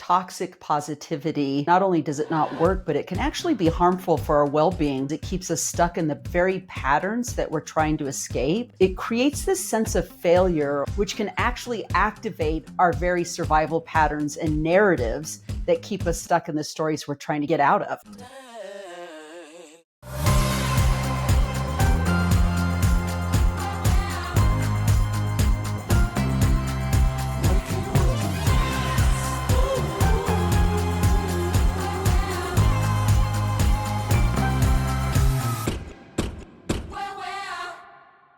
toxic positivity, not only does it not work, but it can actually be harmful for our well-being. It keeps us stuck in the very patterns that we're trying to escape. It creates this sense of failure, which can actually activate our very survival patterns and narratives that keep us stuck in the stories we're trying to get out of.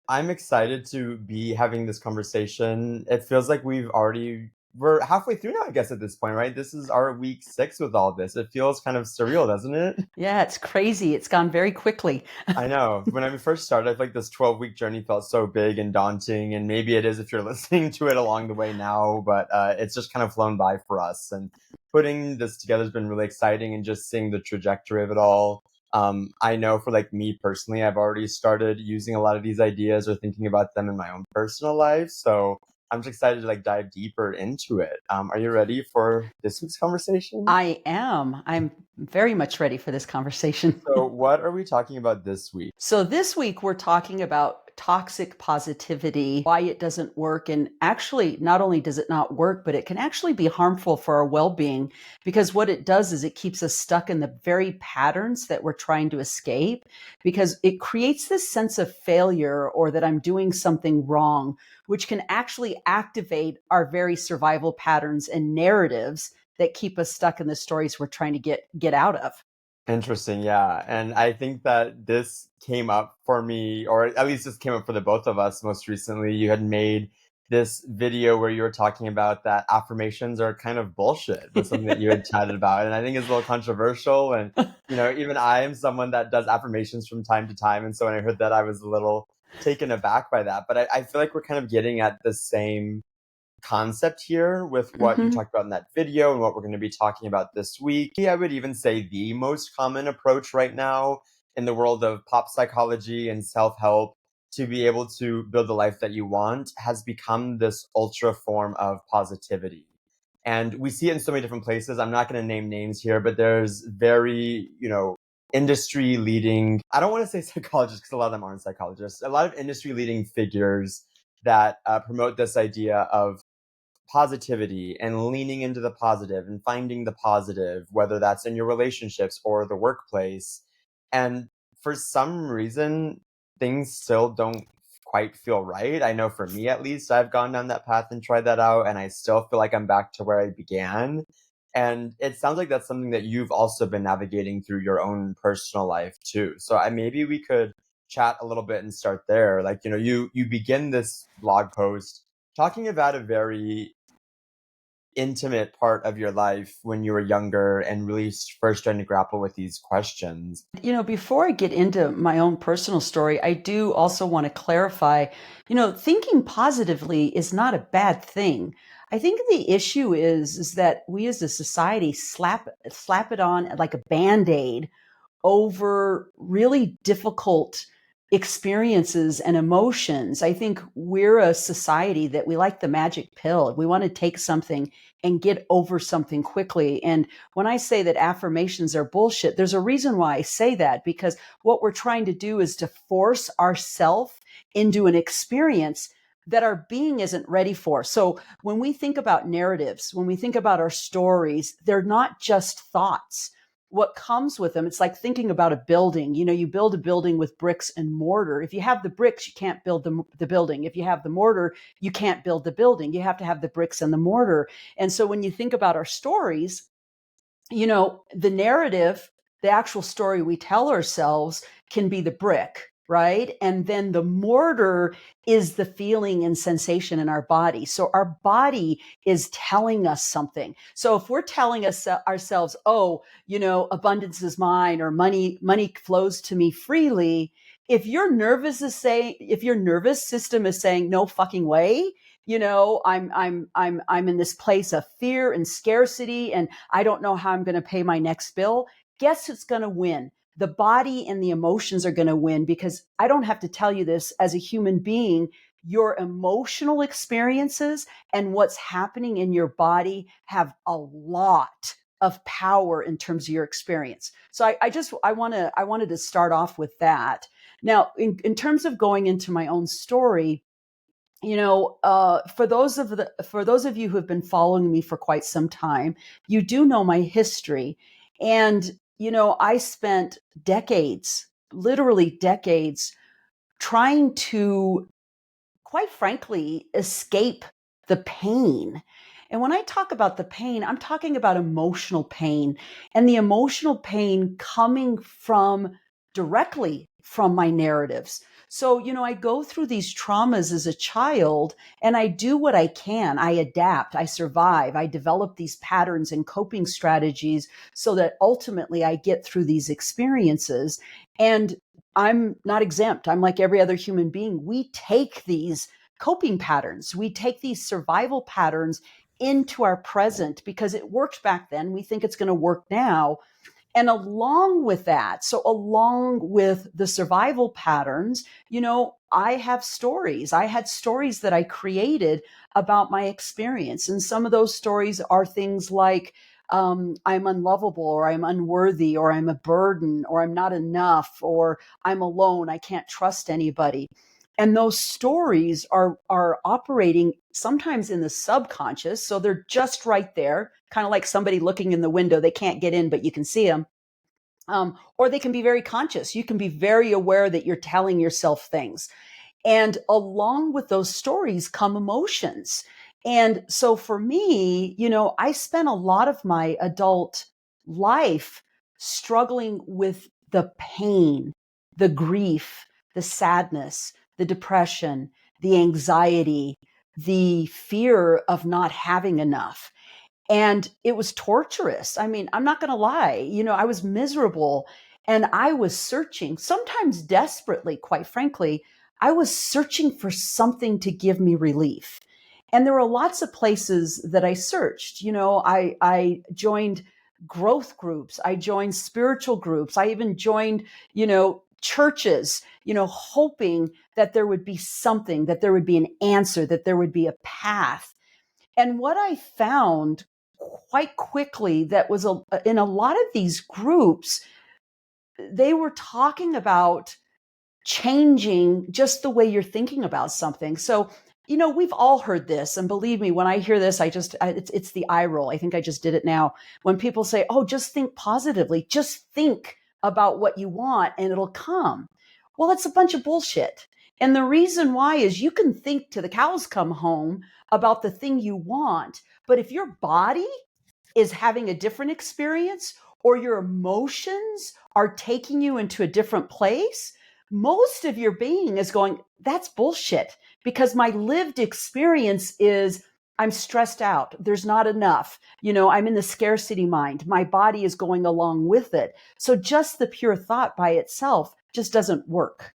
I'm excited to be having this conversation. It feels like we're halfway through now, I guess, at this point, right? This is our week 6 with all this. It feels kind of surreal, doesn't it? Yeah, it's crazy. It's gone very quickly. I know. When I first started, I feel like this 12-week journey felt so big and daunting, and maybe it is if you're listening to it along the way now, but it's just kind of flown by for us. And putting this together has been really exciting, and just seeing the trajectory of it all. I know for like me personally, I've already started using a lot of these ideas or thinking about them in my own personal life. So I'm just excited to like dive deeper into it. Are you ready for this week's conversation? I am. I'm very much ready for this conversation. So what are we talking about this week? So this week we're talking about toxic positivity, why it doesn't work. And actually, not only does it not work, but it can actually be harmful for our well-being, because what it does is it keeps us stuck in the very patterns that we're trying to escape, because it creates this sense of failure or that I'm doing something wrong, which can actually activate our very survival patterns and narratives that keep us stuck in the stories we're trying to get out of. Interesting, yeah. And I think that this came up for me, or at least this came up for the both of us most recently. You had made this video where you were talking about that affirmations are kind of bullshit, was something that you had chatted about. And I think it's a little controversial. And, even I am someone that does affirmations from time to time. And so when I heard that, I was a little taken aback by that. But I feel like we're kind of getting at the same concept here with what you Mhm. talked about in that video and what we're going to be talking about this week. I would even say the most common approach right now in the world of pop psychology and self-help to be able to build the life that you want has become this ultra form of positivity. And we see it in so many different places. I'm not going to name names here, but there's very, industry leading, I don't want to say psychologists because a lot of them aren't psychologists, a lot of industry leading figures that promote this idea of positivity and leaning into the positive and finding the positive, whether that's in your relationships or the workplace. And for some reason, things still don't quite feel right. I know for me, at least, I've gone down that path and tried that out, and I still feel like I'm back to where I began. And it sounds like that's something that you've also been navigating through your own personal life too. So maybe we could chat a little bit and start there. Like, you begin this blog post talking about a very intimate part of your life when you were younger and really first trying to grapple with these questions. Before I get into my own personal story, I do also want to clarify, thinking positively is not a bad thing. I think the issue is that we as a society slap it on like a Band-Aid over really difficult experiences and emotions. I think we're a society that we like the magic pill. We want to take something and get over something quickly. And when I say that affirmations are bullshit, there's a reason why I say that, because what we're trying to do is to force ourselves into an experience that our being isn't ready for. So when we think about narratives, when we think about our stories, they're not just thoughts. What comes with them, it's like thinking about a building. You build a building with bricks and mortar. If you have the bricks, you can't build the building. If you have the mortar, you can't build the building. You have to have the bricks and the mortar. And so when you think about our stories, the narrative, the actual story we tell ourselves can be the brick, right? And then the mortar is the feeling and sensation in our body. So our body is telling us something. So if we're telling us ourselves, oh, abundance is mine, or money flows to me freely, if your nervous system is saying no fucking way, I'm in this place of fear and scarcity, and I don't know how I'm going to pay my next bill. Guess who's going to win? The body and the emotions are going to win, because I don't have to tell you this. As a human being, your emotional experiences and what's happening in your body have a lot of power in terms of your experience. So I wanted to start off with that. Now, in terms of going into my own story, for those of you who have been following me for quite some time, you do know my history, and I spent decades, literally decades, trying to, quite frankly, escape the pain. And when I talk about the pain, I'm talking about emotional pain, and the emotional pain coming from directly from my narratives. So, I go through these traumas as a child and I do what I can. I adapt, I survive, I develop these patterns and coping strategies so that ultimately I get through these experiences. And I'm not exempt. I'm like every other human being. We take these coping patterns, we take these survival patterns into our present because it worked back then. We think it's going to work now. And along with that, so along with the survival patterns, I have stories. I had stories that I created about my experience. And some of those stories are things like, I'm unlovable, or I'm unworthy, or I'm a burden, or I'm not enough, or I'm alone, I can't trust anybody. And those stories are operating sometimes in the subconscious. So they're just right there, kind of like somebody looking in the window. They can't get in, but you can see them. Or they can be very conscious. You can be very aware that you're telling yourself things. And along with those stories come emotions. And so for me, I spent a lot of my adult life struggling with the pain, the grief, the sadness, the depression, the anxiety, the fear of not having enough. And it was torturous. I mean, I'm not going to lie. I was miserable and I was searching, sometimes desperately, quite frankly. I was searching for something to give me relief. And there were lots of places that I searched. I joined growth groups, I joined spiritual groups, I even joined, churches, hoping that there would be something, that there would be an answer, that there would be a path. And what I found quite quickly that was in a lot of these groups, they were talking about changing just the way you're thinking about something. So, we've all heard this. And believe me, when I hear this, it's the eye roll. I think I just did it now. When people say, oh, just think positively, just think about what you want and it'll come. Well, it's a bunch of bullshit. And the reason why is you can think till the cows come home about the thing you want. But if your body is having a different experience or your emotions are taking you into a different place, most of your being is going, that's bullshit, because my lived experience is I'm stressed out. There's not enough. I'm in the scarcity mind. My body is going along with it. So just the pure thought by itself just doesn't work.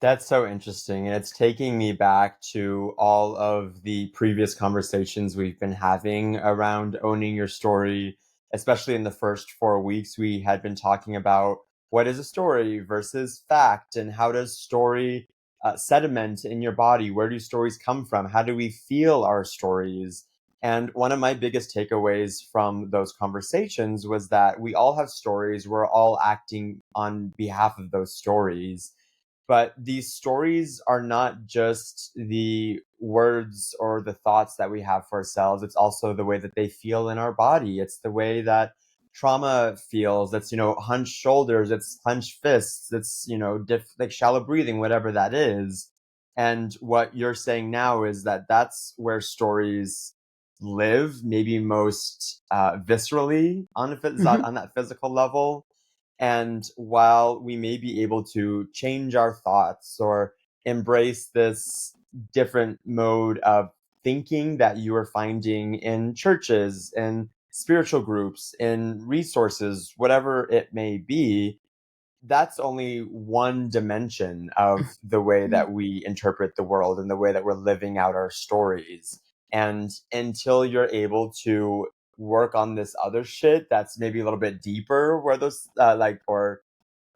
That's so interesting. And it's taking me back to all of the previous conversations we've been having around owning your story. Especially in the first 4 weeks, we had been talking about what is a story versus fact, and how does story sediment in your body? Where do stories come from? How do we feel our stories? And one of my biggest takeaways from those conversations was that we all have stories. We're all acting on behalf of those stories, but these stories are not just the words or the thoughts that we have for ourselves. It's also the way that they feel in our body. It's the way that trauma feels. That's, hunched shoulders, it's clenched fists, it's, like shallow breathing, whatever that is. And what you're saying now is that that's where stories live, maybe most viscerally Mhm. on that physical level. And while we may be able to change our thoughts or embrace this different mode of thinking that you are finding in churches, in spiritual groups, in resources, whatever it may be, that's only one dimension of the way that we interpret the world and the way that we're living out our stories. And until you're able to work on this other shit that's maybe a little bit deeper, where those or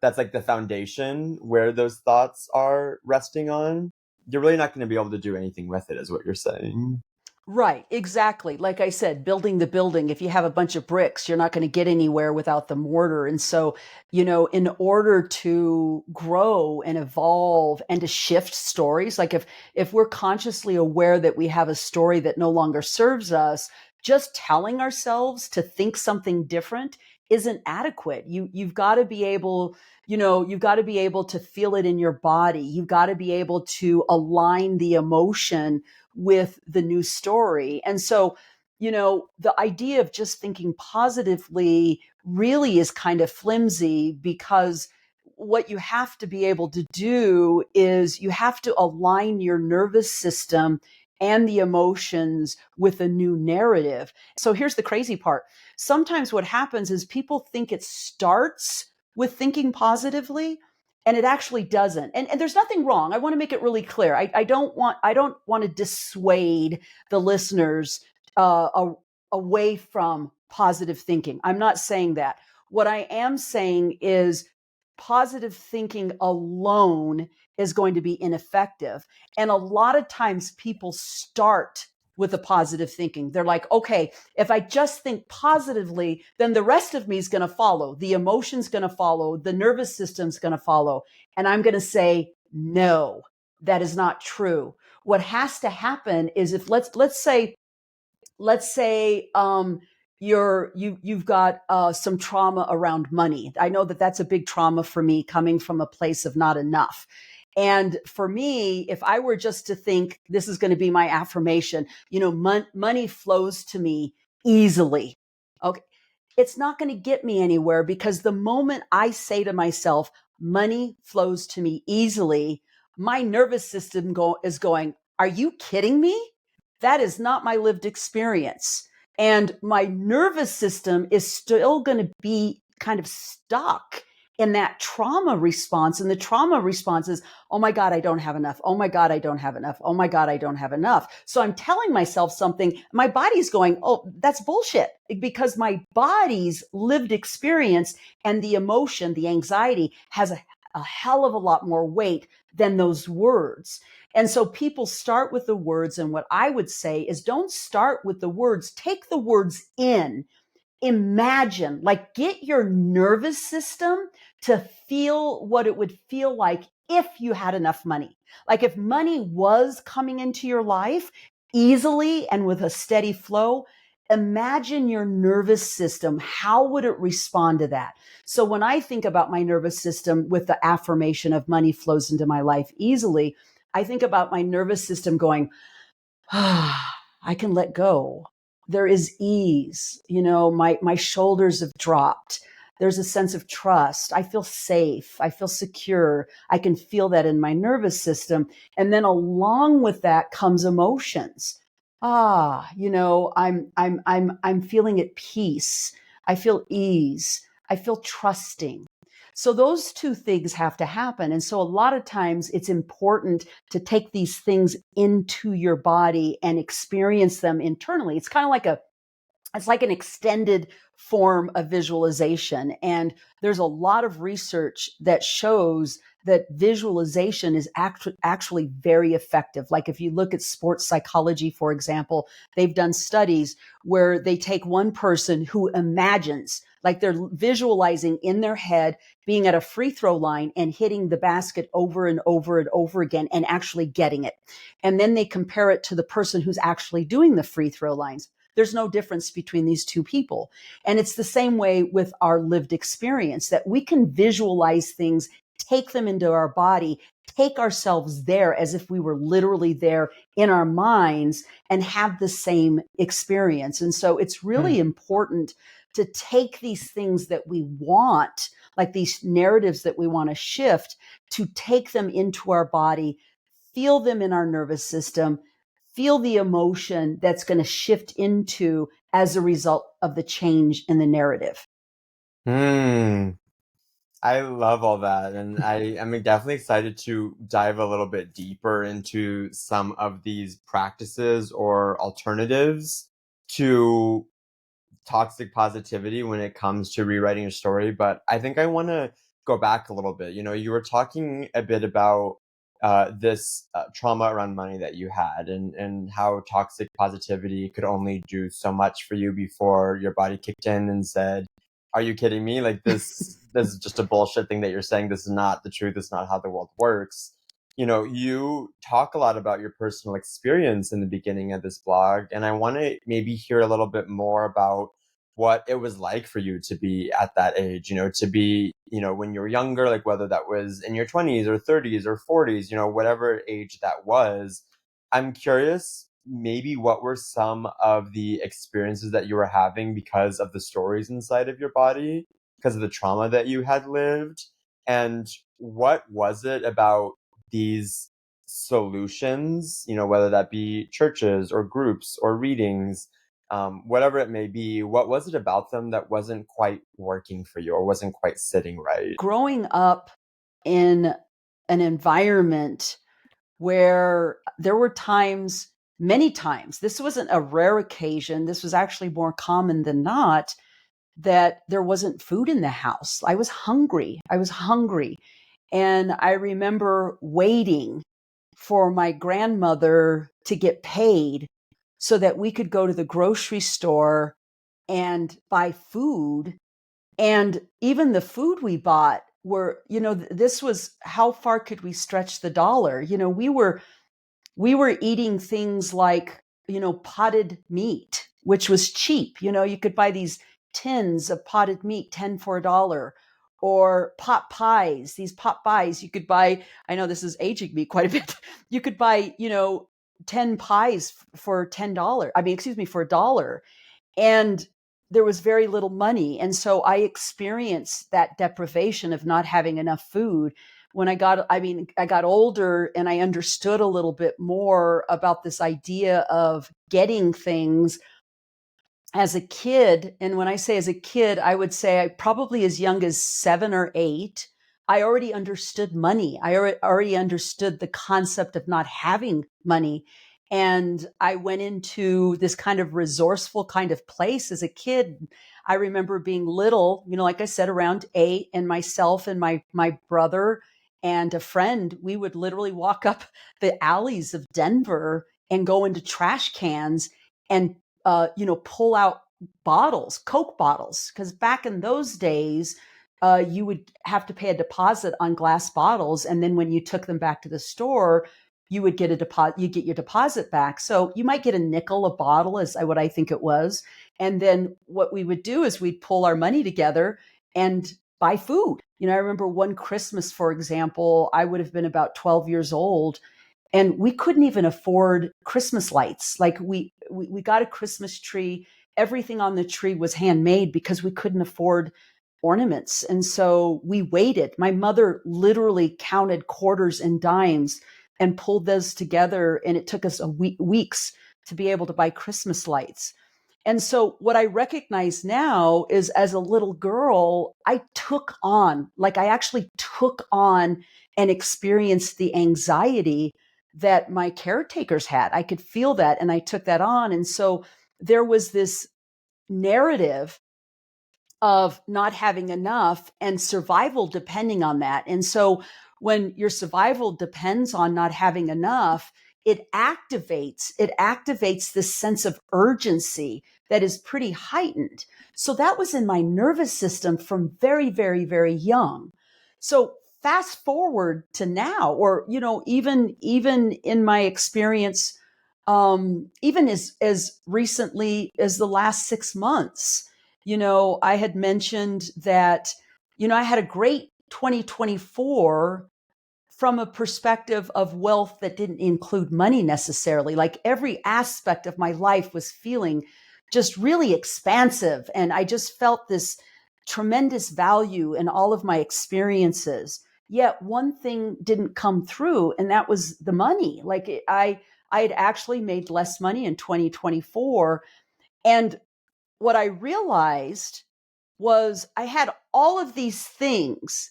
that's like the foundation where those thoughts are resting on, you're really not going to be able to do anything with it, is what you're saying. Right, exactly. Like I said, building the building, if you have a bunch of bricks, you're not going to get anywhere without the mortar. And so, in order to grow and evolve and to shift stories, like if we're consciously aware that we have a story that no longer serves us, just telling ourselves to think something different isn't adequate. You've got to be able, you've got to be able to feel it in your body. You've got to be able to align the emotion with the new story. And so, the idea of just thinking positively really is kind of flimsy, because what you have to be able to do is you have to align your nervous system and the emotions with a new narrative. So here's the crazy part. Sometimes what happens is people think it starts with thinking positively, and it actually doesn't. And there's nothing wrong. I want to make it really clear. I don't want to dissuade the listeners away from positive thinking. I'm not saying that. What I am saying is positive thinking alone is going to be ineffective. And a lot of times people start with the positive thinking. They're like, okay, if I just think positively, then the rest of me is going to follow. The emotion's going to follow. The nervous system's going to follow. And I'm going to say, no, that is not true. What has to happen is, if let's say you've got some trauma around money. I know that that's a big trauma for me, coming from a place of not enough. And for me, if I were just to think, this is going to be my affirmation, money flows to me easily. Okay. It's not going to get me anywhere, because the moment I say to myself, money flows to me easily, my nervous system is going, are you kidding me? That is not my lived experience. And my nervous system is still going to be kind of stuck in that trauma response. And the trauma response is, oh my God, I don't have enough. Oh my God, I don't have enough. Oh my God, I don't have enough. So I'm telling myself something. My body's going, oh, that's bullshit, because my body's lived experience and the emotion, the anxiety has a hell of a lot more weight than those words. And so people start with the words. And what I would say is, don't start with the words, take the words in. Imagine, like, get your nervous system to feel what it would feel like if you had enough money. Like, if money was coming into your life easily and with a steady flow, imagine your nervous system. How would it respond to that? So when I think about my nervous system with the affirmation of money flows into my life easily, I think about my nervous system going, I can let go. There is ease. My shoulders have dropped. There's a sense of trust. I feel safe. I feel secure. I can feel that in my nervous system. And then along with that comes emotions. I'm feeling at peace. I feel ease. I feel trusting. So those two things have to happen. And so a lot of times it's important to take these things into your body and experience them internally. It's like an extended form of visualization. And there's a lot of research that shows that visualization is actually very effective. Like, if you look at sports psychology, for example, they've done studies where they take one person who imagines, like, they're visualizing in their head being at a free throw line and hitting the basket over and over and over again and actually getting it. And then they compare it to the person who's actually doing the free throw lines. There's no difference between these two people. And it's the same way with our lived experience, that we can visualize things, take them into our body, take ourselves there as if we were literally there in our minds, and have the same experience. And so it's really important to take these things that we want, like these narratives that we want to shift, to take them into our body, feel them in our nervous system, feel the emotion that's going to shift into as a result of the change in the narrative. Hmm. I love all that. And I am definitely excited to dive a little bit deeper into some of these practices or alternatives to toxic positivity when it comes to rewriting a story. But I think I want to go back a little bit. You were talking a bit about this trauma around money that you had, and how toxic positivity could only do so much for you before your body kicked in and said, are you kidding me? Like this is just a bullshit thing that you're saying. This is not the truth. This is not how the world works. You talk a lot about your personal experience in the beginning of this blog, and I want to maybe hear a little bit more about what it was like for you to be at that age, to be, when you were younger, like whether that was in your 20s or 30s or 40s, whatever age that was. I'm curious, maybe what were some of the experiences that you were having because of the stories inside of your body, because of the trauma that you had lived? And what was it about these solutions, whether that be churches or groups or readings, whatever it may be, what was it about them that wasn't quite working for you or wasn't quite sitting right? Growing up in an environment where there were times, many times, this wasn't a rare occasion, this was actually more common than not, that there wasn't food in the house. I was hungry. I was hungry. And I remember waiting for my grandmother to get paid so that we could go to the grocery store and buy food. And even the food we bought were, this was, how far could we stretch the dollar? We were eating things like, potted meat, which was cheap. You could buy these tins of potted meat, 10 for $1, or pot pies. These pot pies you could buy. I know this is aging me quite a bit. You could buy, 10 pies for $10. I mean, excuse me, for $1. And there was very little money. And so I experienced that deprivation of not having enough food. When I got older and I understood a little bit more about this idea of getting things as a kid. And when I say as a kid, I would say I probably as young as 7 or 8, I already understood money. I already understood the concept of not having money. And I went into this kind of resourceful kind of place as a kid. I remember being little, like I said, around 8, and myself and my brother and a friend, we would literally walk up the alleys of Denver and go into trash cans and pull out bottles, Coke bottles, because back in those days, you would have to pay a deposit on glass bottles, and then when you took them back to the store, you would get a deposit. You get your deposit back. So you might get a nickel a bottle, is what I think it was. And then what we would do is we'd pull our money together and buy food. I remember one Christmas, for example, I would have been about 12 years old, and we couldn't even afford Christmas lights. Like we got a Christmas tree. Everything on the tree was handmade because we couldn't afford ornaments. And so we waited. My mother literally counted quarters and dimes and pulled those together. And it took us weeks to be able to buy Christmas lights. And so what I recognize now is, as a little girl, I actually took on and experienced the anxiety that my caretakers had. I could feel that, and I took that on. And so there was this narrative of not having enough and survival depending on that. And so when your survival depends on not having enough, it activates this sense of urgency that is pretty heightened. So that was in my nervous system from very, very, very young. So fast forward to now, or even in my experience, even as recently as the last 6 months, I had mentioned that, I had a great 2024 from a perspective of wealth that didn't include money necessarily. Like every aspect of my life was feeling just really expansive. And I just felt this tremendous value in all of my experiences. Yet one thing didn't come through, and that was the money. Like I had actually made less money in 2024. And what I realized was I had all of these things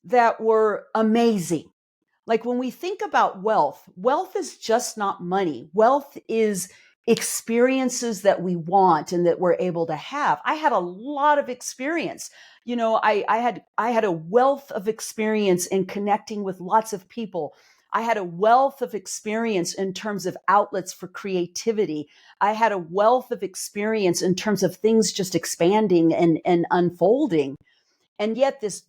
that were amazing. Like when we think about wealth is just not money. Wealth is experiences that we want and that we're able to have. I had a lot of experience. I had a wealth of experience in connecting with lots of people. I had a wealth of experience in terms of outlets for creativity. I had a wealth of experience in terms of things just expanding and unfolding. And yet just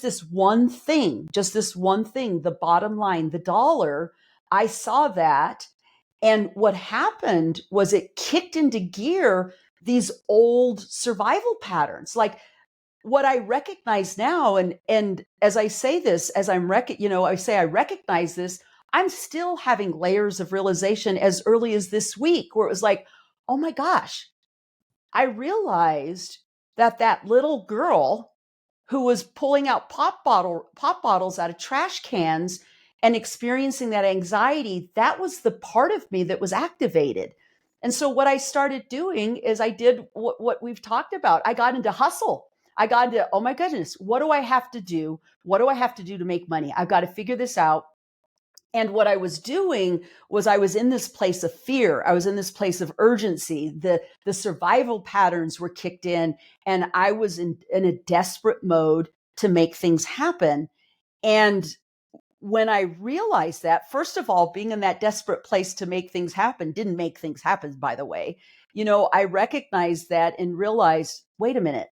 this one thing, the bottom line, the dollar, I saw that. And what happened was it kicked into gear these old survival patterns. Like what I recognize now, and as I say this, I say I recognize this, I'm still having layers of realization as early as this week where it was like, oh my gosh, I realized that that little girl who was pulling out pop bottles out of trash cans and experiencing that anxiety, that was the part of me that was activated. And so what I started doing is I did what we've talked about. I got into hustle. I got into, oh my goodness, what do I have to do? What do I have to do to make money? I've got to figure this out. And what I was doing was I was in this place of fear. I was in this place of urgency. The survival patterns were kicked in, and I was in a desperate mode to make things happen. And when I realized that, first of all, being in that desperate place to make things happen didn't make things happen, by the way. I recognized that and realized, wait a minute,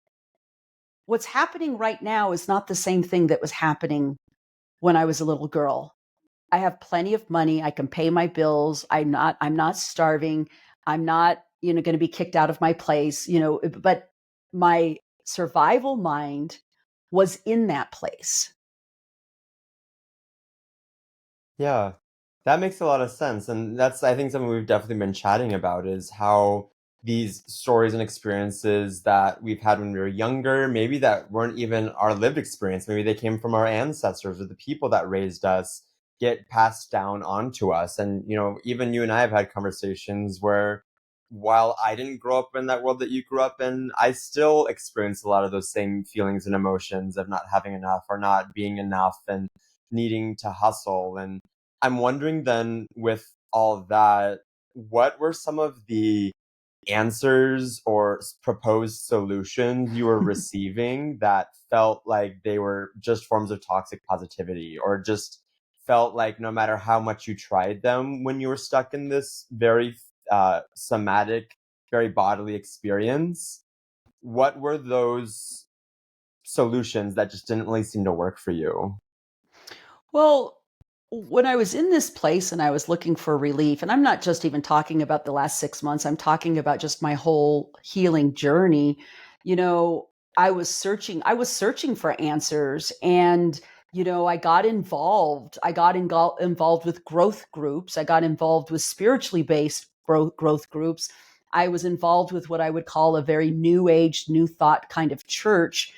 what's happening right now is not the same thing that was happening when I was a little girl. I have plenty of money. I can pay my bills. I'm not starving. I'm not, going to be kicked out of my place, but my survival mind was in that place. Yeah, that makes a lot of sense. And that's, I think, something we've definitely been chatting about is how these stories and experiences that we've had when we were younger, maybe that weren't even our lived experience, maybe they came from our ancestors or the people that raised us, get passed down onto us. And, even you and I have had conversations where while I didn't grow up in that world that you grew up in, I still experience a lot of those same feelings and emotions of not having enough or not being enough and needing to hustle. And I'm wondering then, with all of that, what were some of the answers or proposed solutions you were receiving that felt like they were just forms of toxic positivity, or just felt like no matter how much you tried them when you were stuck in this very somatic, very bodily experience? What were those solutions that just didn't really seem to work for you? Well, when I was in this place and I was looking for relief, and I'm not just even talking about the last 6 months, I'm talking about just my whole healing journey. You know, I was searching for answers, and I got involved. I got involved with growth groups. I got involved with spiritually based growth groups. I was involved with what I would call a very new age, new thought kind of church,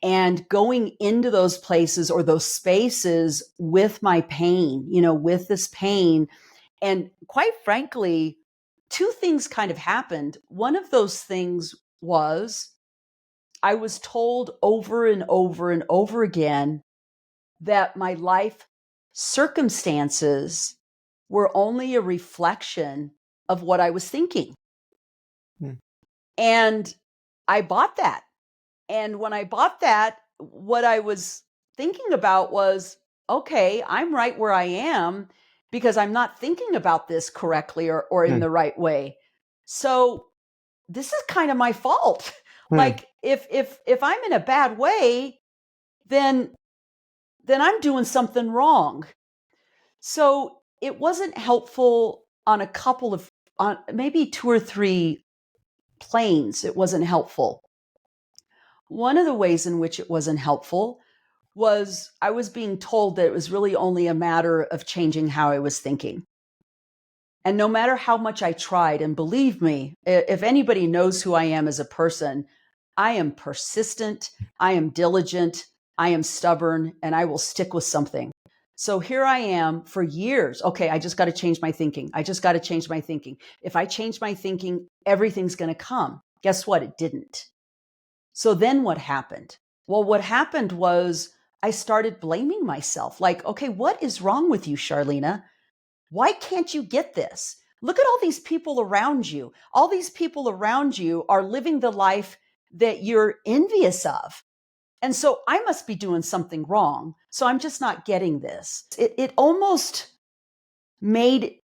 and going into those places or those spaces with my pain, with this pain. And quite frankly, two things kind of happened. One of those things was I was told over and over and over again that my life circumstances were only a reflection of what I was thinking. Hmm. And I bought that. And when I bought that, what I was thinking about was, okay, I'm right where I am because I'm not thinking about this correctly or in Hmm. the right way. So this is kind of my fault. Hmm. Like if I'm in a bad way, then I'm doing something wrong. So it wasn't helpful on a couple of on maybe two or three planes. It wasn't helpful. One of the ways in which it wasn't helpful was I was being told that it was really only a matter of changing how I was thinking. And no matter how much I tried, and believe me, if anybody knows who I am as a person, I am persistent, I am diligent, I am stubborn, and I will stick with something. So here I am for years. Okay, I just got to change my thinking. I just got to change my thinking. If I change my thinking, everything's going to come. Guess what? It didn't. So then what happened? Well, what happened was I started blaming myself. Like, okay, what is wrong with you, Charleanea? Why can't you get this? Look at all these people around you. All these people around you are living the life that you're envious of. And so I must be doing something wrong. So I'm just not getting this. It almost made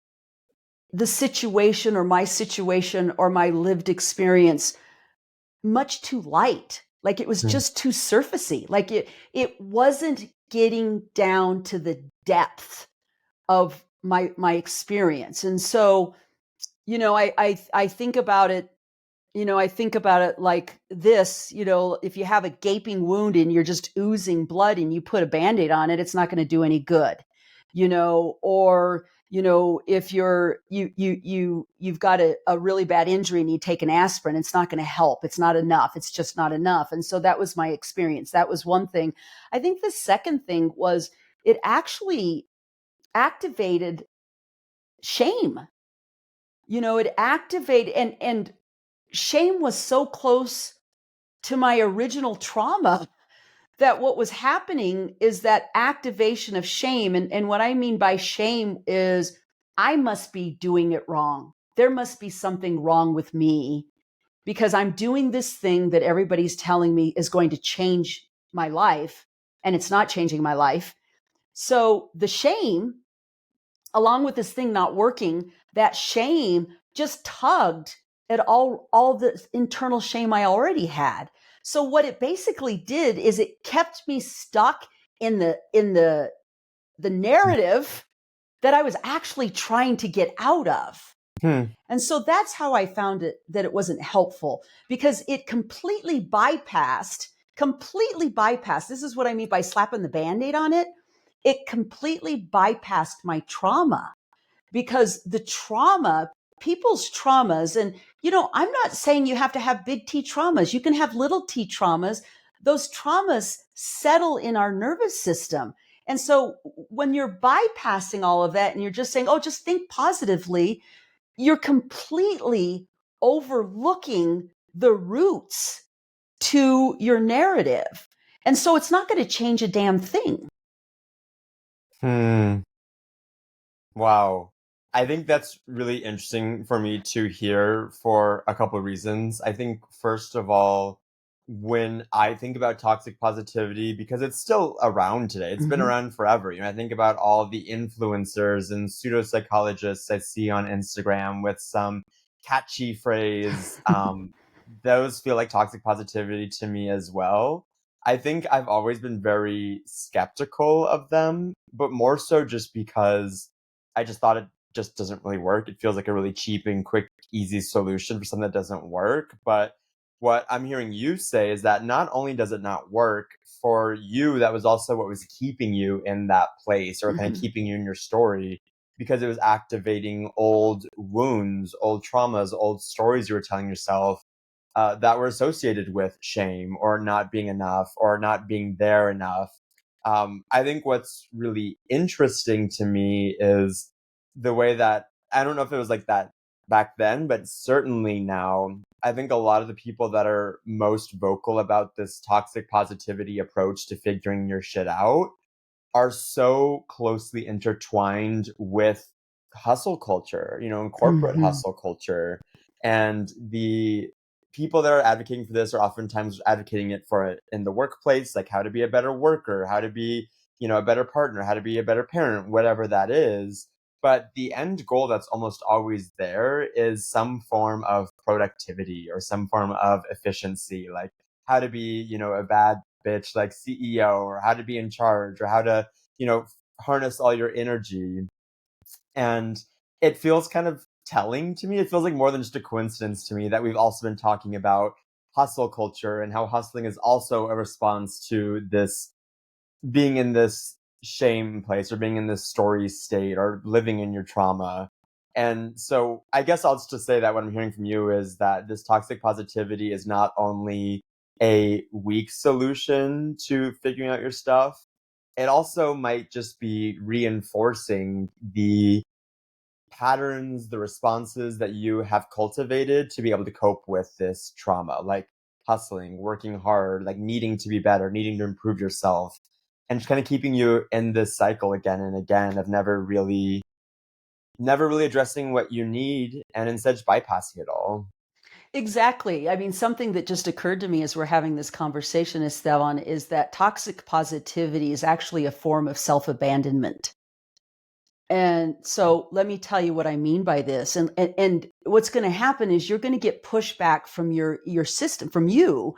the situation or my lived experience much too light. Like it was Hmm. just too surfacey. Like it wasn't getting down to the depth of my experience. And so, I think about it, I think about it like this, if you have a gaping wound and you're just oozing blood and you put a band-aid on it, it's not going to do any good. Or if you've got a really bad injury and you take an aspirin, it's not going to help. It's not enough. It's just not enough. And so that was my experience. That was one thing. I think the second thing was it actually activated shame. It activated, and shame was so close to my original trauma that what was happening is that activation of shame. And what I mean by shame is I must be doing it wrong. There must be something wrong with me because I'm doing this thing that everybody's telling me is going to change my life, and it's not changing my life. So the shame, along with this thing not working, that shame just tugged at all the internal shame I already had. So what it basically did is it kept me stuck in the narrative that I was actually trying to get out of. Hmm. And so that's how I found it that it wasn't helpful, because it completely bypassed. This is what I mean by slapping the band-aid on it. It completely bypassed my trauma, because people's traumas, and I'm not saying you have to have big T traumas. You can have little T traumas. Those traumas settle in our nervous system. And so when you're bypassing all of that and you're just saying, oh, just think positively, you're completely overlooking the roots to your narrative. And so it's not going to change a damn thing. Hmm. Wow. I think that's really interesting for me to hear for a couple of reasons. I think, first of all, when I think about toxic positivity, because it's still around today, it's been Mm-hmm. around forever. I think about all the influencers and pseudo psychologists I see on Instagram with some catchy phrase. Those feel like toxic positivity to me as well. I think I've always been very skeptical of them, but more so just because I just thought it just doesn't really work. It feels like a really cheap and quick, easy solution for something that doesn't work. But what I'm hearing you say is that not only does it not work for you, that was also what was keeping you in that place, or kind of Mm-hmm. keeping you in your story, because it was activating old wounds, old traumas, old stories you were telling yourself, that were associated with shame or not being enough or not being there enough. I think what's really interesting to me is the way that, I don't know if it was like that back then, but certainly now, I think a lot of the people that are most vocal about this toxic positivity approach to figuring your shit out are so closely intertwined with hustle culture, and corporate Mm-hmm. hustle culture. And the people that are advocating for this are oftentimes advocating it for it in the workplace, like how to be a better worker, how to be, a better partner, how to be a better parent, whatever that is. But the end goal that's almost always there is some form of productivity or some form of efficiency, like how to be, a bad bitch like CEO, or how to be in charge, or how to, you know, harness all your energy. And it feels kind of telling to me. It feels like more than just a coincidence to me that we've also been talking about hustle culture and how hustling is also a response to this, being in this shame place or being in this story state or living in your trauma. And so I guess I'll just say that what I'm hearing from you is that this toxic positivity is not only a weak solution to figuring out your stuff, it also might just be reinforcing the patterns, the responses that you have cultivated to be able to cope with this trauma, like hustling, working hard, like needing to be better, needing to improve yourself, and just kind of keeping you in this cycle again and again of never really addressing what you need and instead just bypassing it all. Exactly. I mean, something that just occurred to me as we're having this conversation, Esteban, is that toxic positivity is actually a form of self abandonment. And so let me tell you what I mean by this. And what's going to happen is you're going to get pushback from your system, from you,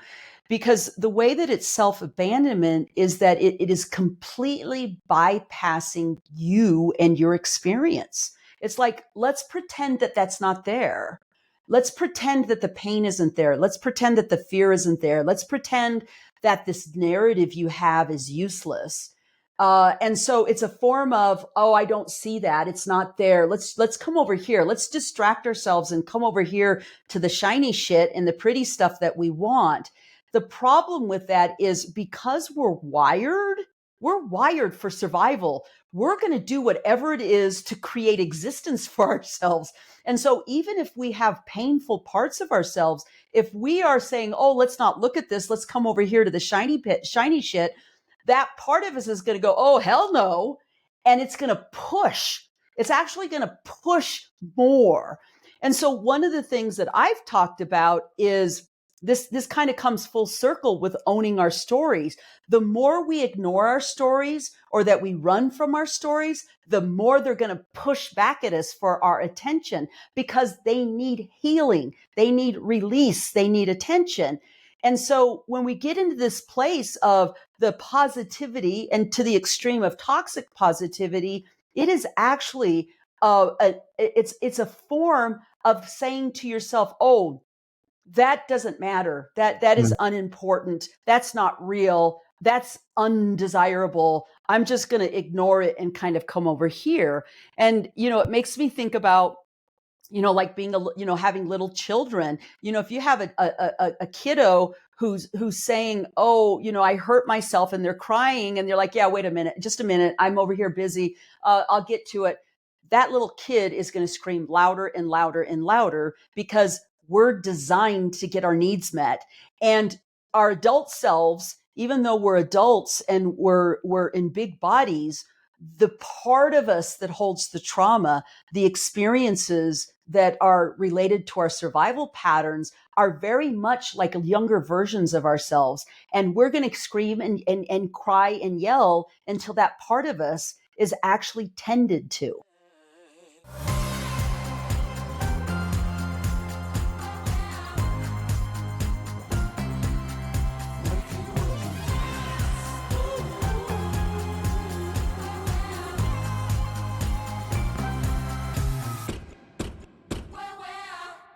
because the way that it's self abandonment is that it is completely bypassing you and your experience. It's like, let's pretend that that's not there. Let's pretend that the pain isn't there. Let's pretend that the fear isn't there. Let's pretend that this narrative you have is useless. And so it's a form of, oh, I don't see that. It's not there. Let's come over here. Let's distract ourselves and come over here to the shiny shit and the pretty stuff that we want. The problem with that is because we're wired for survival. We're going to do whatever it is to create existence for ourselves. And so even if we have painful parts of ourselves, if we are saying, oh, let's not look at this, let's come over here to the shiny shit, that part of us is going to go, oh, hell no. And it's going to push. It's actually going to push more. And so one of the things that I've talked about is this kind of comes full circle with owning our stories. The more we ignore our stories or that we run from our stories, the more they're going to push back at us for our attention because they need healing. They need release. They need attention. And so when we get into this place of the positivity and to the extreme of toxic positivity, it is actually it's a form of saying to yourself, oh, that doesn't matter. That is unimportant. That's not real. That's undesirable. I'm just going to ignore it and kind of come over here. And it makes me think about like being having little children. If you have a kiddo who's saying, oh, I hurt myself, and they're crying, and they're like, yeah, wait a minute, just a minute, I'm over here busy, I'll get to it. That little kid is going to scream louder and louder and louder because we're designed to get our needs met. And our adult selves, even though we're adults and we're in big bodies, the part of us that holds the trauma, the experiences that are related to our survival patterns are very much like younger versions of ourselves. And we're going to scream and cry and yell until that part of us is actually tended to.